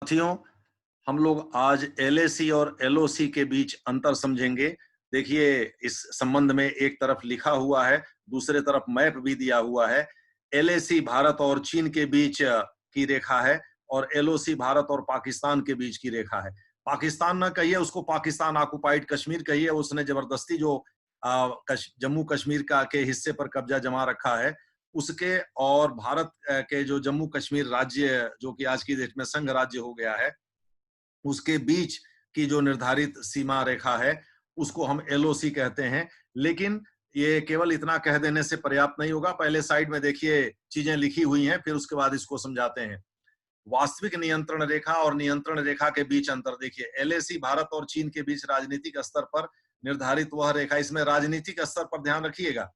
साथियों, हम लोग आज एलएसी और एलओसी के बीच अंतर समझेंगे। देखिए, इस संबंध में एक तरफ लिखा हुआ है, दूसरे तरफ मैप भी दिया हुआ है। एलएसी भारत और चीन के बीच की रेखा है और एलओसी भारत और पाकिस्तान के बीच की रेखा है। पाकिस्तान ना कहिए, उसको पाकिस्तान ऑक्युपाइड कश्मीर कहिए। उसने जबरदस्ती जो जम्मू कश्मीर का के हिस्से पर कब्जा जमा रखा है, उसके और भारत के जो जम्मू कश्मीर राज्य जो कि आज की डेट में संघ राज्य हो गया है, उसके बीच की जो निर्धारित सीमा रेखा है, उसको हम एलओसी कहते हैं। लेकिन ये केवल इतना कह देने से पर्याप्त नहीं होगा। पहले साइड में देखिए चीजें लिखी हुई हैं, फिर उसके बाद इसको समझाते हैं। वास्तविक नियंत्रण रेखा और नियंत्रण रेखा के बीच अंतर देखिए। एलएसी भारत और चीन के बीच राजनीतिक स्तर पर निर्धारित वह रेखा, इसमें राजनीतिक स्तर पर ध्यान रखिएगा,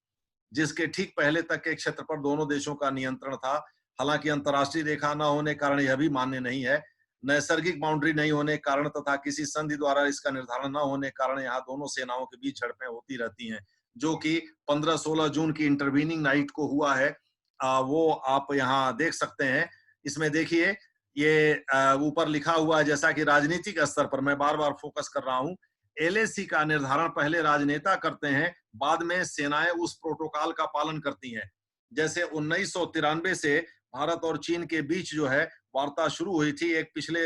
जिसके ठीक पहले तक के क्षेत्र पर दोनों देशों का नियंत्रण था। हालांकि अंतर्राष्ट्रीय रेखा न होने के कारण यह भी मान्य नहीं है। नैसर्गिक बाउंड्री नहीं होने के कारण तथा किसी संधि द्वारा इसका निर्धारण न होने के कारण यहाँ दोनों सेनाओं के बीच झड़पें होती रहती हैं, जो कि 15-16 जून की इंटरवीनिंग नाइट को हुआ है। वो आप यहाँ देख सकते हैं। इसमें देखिए, ये ऊपर लिखा हुआ है, जैसा कि राजनीतिक स्तर पर मैं बार बार फोकस कर रहा हूँ, एलएसी का निर्धारण पहले राजनेता करते हैं, बाद में सेनाएं उस प्रोटोकॉल का पालन करती हैं। जैसे 1993 से भारत और चीन के बीच जो है वार्ता शुरू हुई थी। एक पिछले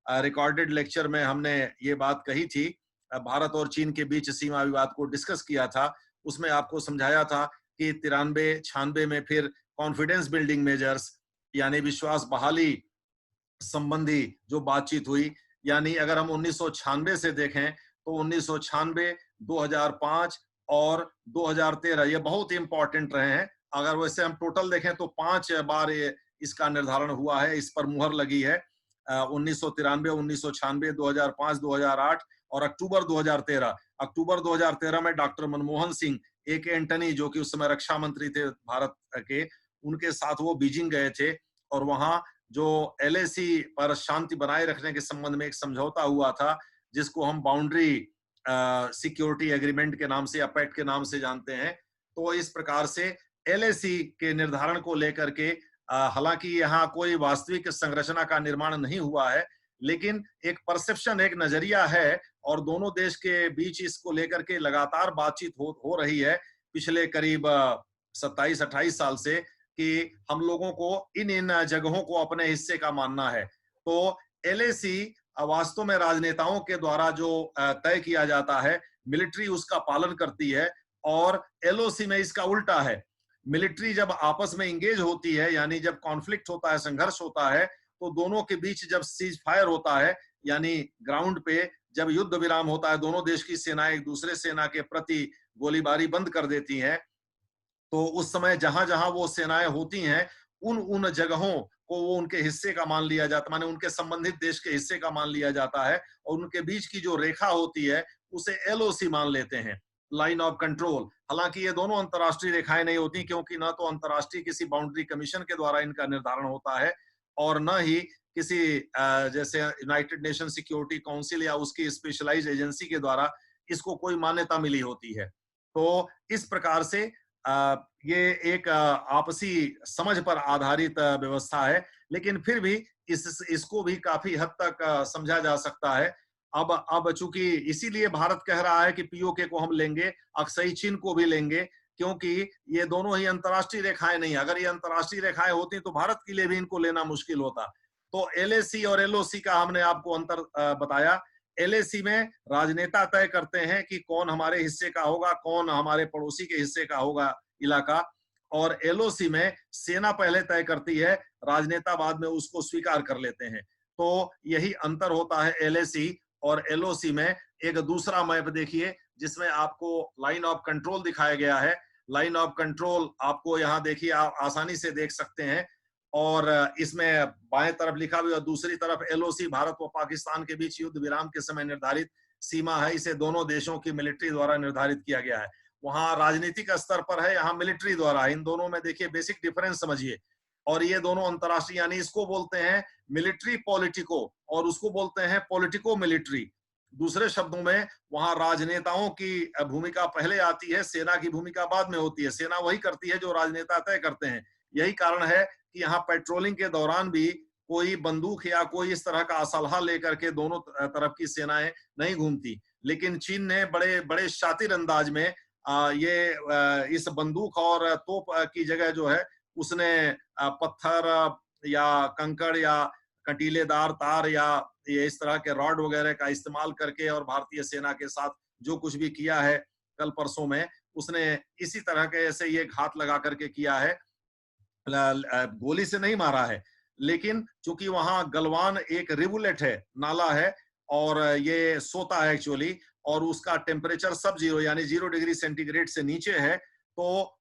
रिकॉर्डेड लेक्चर में हमने ये बात कही थी। भारत और चीन के बीच सीमा विवाद को डिस्कस किया था। उसमें आपको समझाया था कि 93-96 में फिर कॉन्फिडेंस बिल्डिंग मेजर्स यानी विश्वास बहाली संबंधी जो बातचीत हुई, यानी अगर हम 1996 से देखें तो 1996, 2005 और 2013 ये बहुत ही इंपॉर्टेंट रहे हैं। अगर वैसे हम टोटल देखें तो 5 बार ये इसका निर्धारण हुआ है, इस पर मुहर लगी है। 1993, 1996, 2005, 2008 और अक्टूबर 2013। अक्टूबर 2013 में डॉक्टर मनमोहन सिंह, ए के एंटनी, जो कि उस समय रक्षा मंत्री थे भारत के, उनके साथ वो बीजिंग गए थे और वहां जो एलएसी पर शांति बनाए रखने के संबंध में एक समझौता हुआ था, जिसको हम बाउंड्री सिक्योरिटी एग्रीमेंट के नाम से या पैक्ट के नाम से जानते हैं। तो इस प्रकार से एलएसी के निर्धारण को लेकर के हालांकि यहाँ कोई वास्तविक संरचना का निर्माण नहीं हुआ है, लेकिन एक परसेप्शन, एक नजरिया है और दोनों देश के बीच इसको लेकर के लगातार बातचीत हो रही है पिछले करीब 27-28 साल से, कि हम लोगों को इन इन जगहों को अपने हिस्से का मानना है। तो एलएसी वास्तव में राजनेताओं के द्वारा जो तय किया जाता है, मिलिट्री उसका पालन करती है, और एलओसी में इसका उल्टा है। मिलिट्री जब आपस में इंगेज होती है, यानी जब कॉन्फ्लिक्ट होता है, संघर्ष होता है, तो दोनों के बीच जब सीज फायर होता है, यानी ग्राउंड पे जब युद्ध विराम होता है, दोनों देश की सेनाएं एक दूसरे सेना के प्रति गोलीबारी बंद कर देती हैं, तो उस समय जहां जहां वो सेनाएं होती हैं, उन उन जगहों को वो उनके हिस्से का मान लिया जाता, माने उनके संबंधित देश के हिस्से का मान लिया जाता है, और उनके बीच की जो रेखा होती है उसे एलओसी मान लेते हैं, लाइन ऑफ कंट्रोल। हालांकि ये दोनों अंतर्राष्ट्रीय रेखाएं नहीं होती, क्योंकि न तो अंतर्राष्ट्रीय किसी बाउंड्री कमीशन के द्वारा इनका निर्धारण होता है, और न ही किसी जैसे यूनाइटेड नेशन सिक्योरिटी काउंसिल या उसकी स्पेशलाइज्ड एजेंसी के द्वारा इसको कोई मान्यता मिली होती है। तो इस प्रकार से ये एक आपसी समझ पर आधारित व्यवस्था है, लेकिन फिर भी इसको भी काफी हद तक समझा जा सकता है। अब चूंकि इसीलिए भारत कह रहा है कि पीओके को हम लेंगे, अक्सई चीन को भी लेंगे, क्योंकि ये दोनों ही अंतर्राष्ट्रीय रेखाएं नहीं। अगर ये अंतर्राष्ट्रीय रेखाएं होती तो भारत के लिए भी इनको लेना मुश्किल होता। तो एलएसी और एलओसी का हमने आपको अंतर बताया। एलएसी में राजनेता तय करते हैं कि कौन हमारे हिस्से का होगा, कौन हमारे पड़ोसी के हिस्से का होगा इलाका, और एलओसी में सेना पहले तय करती है, राजनेता बाद में उसको स्वीकार कर लेते हैं। तो यही अंतर होता है एलएसी और एलओसी में। एक दूसरा मैप देखिए, जिसमें आपको लाइन ऑफ कंट्रोल दिखाया गया है। लाइन ऑफ कंट्रोल आपको यहाँ देखिए, आप आसानी से देख सकते हैं, और इसमें बाएं तरफ लिखा हुआ, दूसरी तरफ एलओसी भारत व पाकिस्तान के बीच युद्ध विराम के समय निर्धारित सीमा है। इसे दोनों देशों की मिलिट्री द्वारा निर्धारित किया गया है। वहां राजनीतिक स्तर पर है, यहाँ मिलिट्री द्वारा। इन दोनों में देखिए बेसिक डिफरेंस समझिए। और ये दोनों अंतरराष्ट्रीय, यानी इसको बोलते हैं मिलिट्री पॉलिटिको और उसको बोलते हैं पॉलिटिको मिलिट्री। दूसरे शब्दों में वहां राजनेताओं की भूमिका पहले आती है, सेना की भूमिका बाद में होती है। सेना वही करती है जो राजनेता तय करते हैं। यही कारण है कि यहाँ पेट्रोलिंग के दौरान भी कोई बंदूक या कोई इस तरह का असलहा लेकर के दोनों तरफ की सेनाएं नहीं घूमती, लेकिन चीन ने बड़े बड़े शातिर अंदाज में इस बंदूक और तोप की जगह जो है उसने पत्थर या कंकड़ या कंटीलेदार तार या ये इस तरह के रॉड वगैरह का इस्तेमाल करके और भारतीय सेना के साथ जो कुछ भी किया है कल परसों में, उसने इसी तरह के ऐसे ही एक हाथ लगा करके किया है। गोली से नहीं मारा है, लेकिन चूंकि वहां गलवान एक रिवुलेट है, नाला है, और ये सोता है एक्चुअली, और उसका टेम्परेचर सब जीरो यानी 0 डिग्री सेंटीग्रेड से नीचे है, तो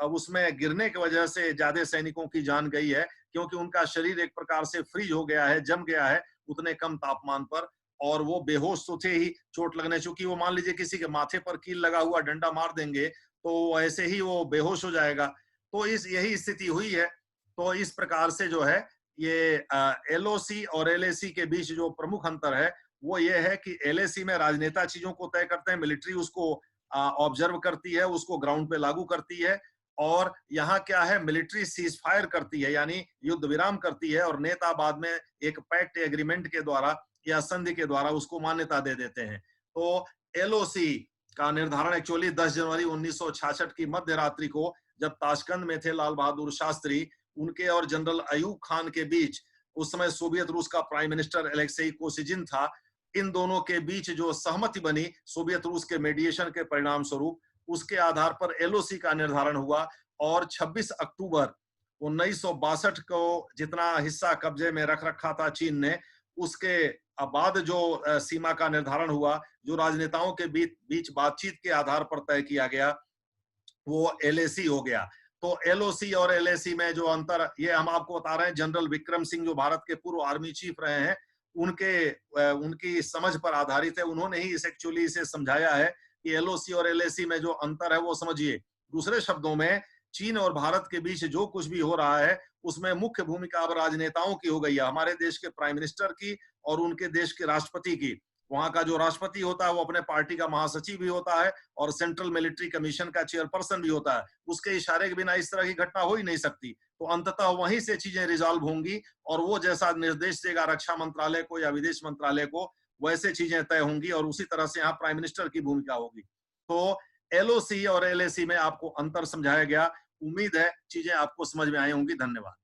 उसमें गिरने की वजह से ज्यादा सैनिकों की जान गई है, क्योंकि उनका शरीर एक प्रकार से फ्रीज हो गया है, जम गया है उतने कम तापमान पर, और वो बेहोश तो थे ही चोट लगने, चूंकि वो मान लीजिए किसी के माथे पर कील लगा हुआ डंडा मार देंगे तो ऐसे ही वो बेहोश हो जाएगा। तो यही स्थिति हुई है। तो इस प्रकार से जो है ये एलओसी और एलएसी के बीच जो प्रमुख अंतर है वो ये है कि एलएसी में राजनेता चीजों को तय करते हैं, मिलिट्री उसको ऑब्जर्व करती है, उसको ग्राउंड पे लागू करती है, और यहाँ क्या है, मिलिट्री सीज फायर करती है यानी युद्ध विराम करती है, और नेता बाद में एक पैक्ट एग्रीमेंट के द्वारा या संधि के द्वारा उसको मान्यता दे देते हैं। तो एलओसी का निर्धारण एक्चुअली 10 जनवरी 1966 की मध्य रात्रि को, जब ताशकंद में थे लाल बहादुर शास्त्री, उनके और जनरल अयूब खान के बीच, उस समय सोवियत रूस का प्राइम मिनिस्टर एलेक्सेई कोसिजिन था, इन दोनों के बीच जो सहमति बनी सोवियत रूस के मेडिएशन के परिणाम स्वरूप, उसके आधार पर एलओसी का निर्धारण हुआ, और 26 अक्टूबर 1962 को जितना हिस्सा कब्जे में रख रखा था चीन ने, उसके बाद जो सीमा का निर्धारण हुआ, जो राजनेताओं के बीच बातचीत के आधार पर तय किया गया, वो एलएसी हो गया। तो एलओसी और एलएसी में जो अंतर, ये हम आपको बता रहे हैं, जनरल विक्रम सिंह जो भारत के पूर्व आर्मी चीफ रहे हैं, उनकी समझ पर आधारित है, उन्होंने ही एक्चुअली इसे समझाया है कि एलओसी और एलएसी में जो अंतर है वो समझिए। दूसरे शब्दों में, चीन और भारत के बीच जो कुछ भी हो रहा है उसमें मुख्य भूमिका अब राजनेताओं की हो गई है, हमारे देश के प्राइम मिनिस्टर की और उनके देश के राष्ट्रपति की। वहां का जो राष्ट्रपति होता है वो अपने पार्टी का महासचिव भी होता है और सेंट्रल मिलिट्री कमीशन का चेयरपर्सन भी होता है। उसके इशारे के बिना इस तरह की घटना हो ही नहीं सकती। तो अंततः वहीं से चीजें रिजॉल्व होंगी, और वो जैसा निर्देश देगा रक्षा मंत्रालय को या विदेश मंत्रालय को, वैसे चीजें तय होंगी, और उसी तरह से यहाँ प्राइम मिनिस्टर की भूमिका होगी। तो एलओसी और एलएसी में आपको अंतर समझाया गया। उम्मीद है चीजें आपको समझ में आई होंगी। धन्यवाद।